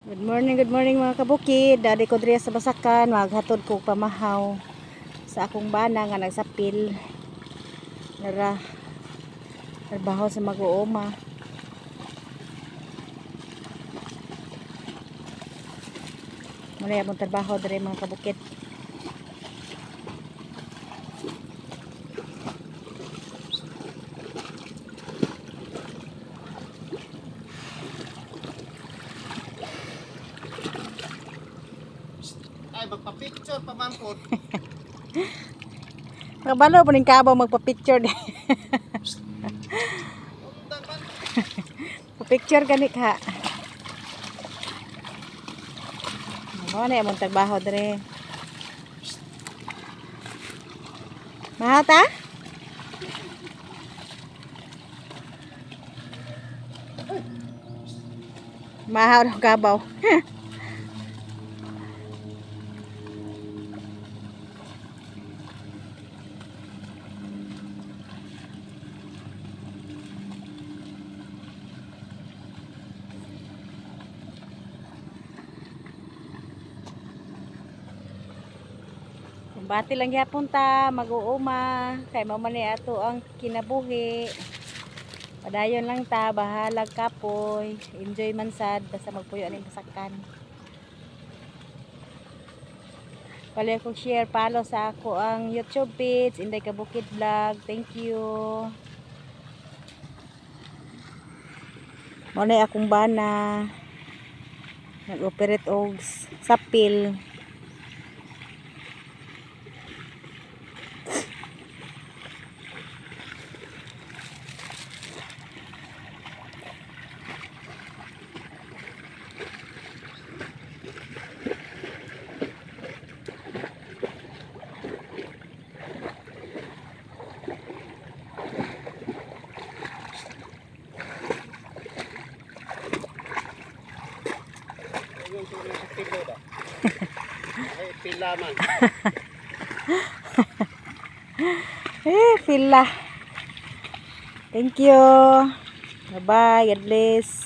Good morning mga kabukid. Dali ko diri sa Basakan, maghatod ko pamahaw sa akong bana nga nagsapil. Nara trabaho sa mag-uuma. Muna yung trabaho diri mga kabukid. Ay, magpa-picture pa man po. Kabalo po ning kabaw magpa-picture di. Pa-picture gani ka. Ano na yung trabaho diri. Mahal ta? Mahal ang kabaw. Bati lang gyapon ta, mag-uuma kay mao man ni ato ang kinabuhi. Padayon lang ta, bahalag kapoy, enjoy man sad basta magpuyo ning Basakan. Pala kong share, follow sa ako ang YouTube page, Inday Kabukid Vlog. Thank you. Mao na akong bana. Nag-operate og sapil. Ay, pila man. Pila. Thank you. Bye-bye. God bless.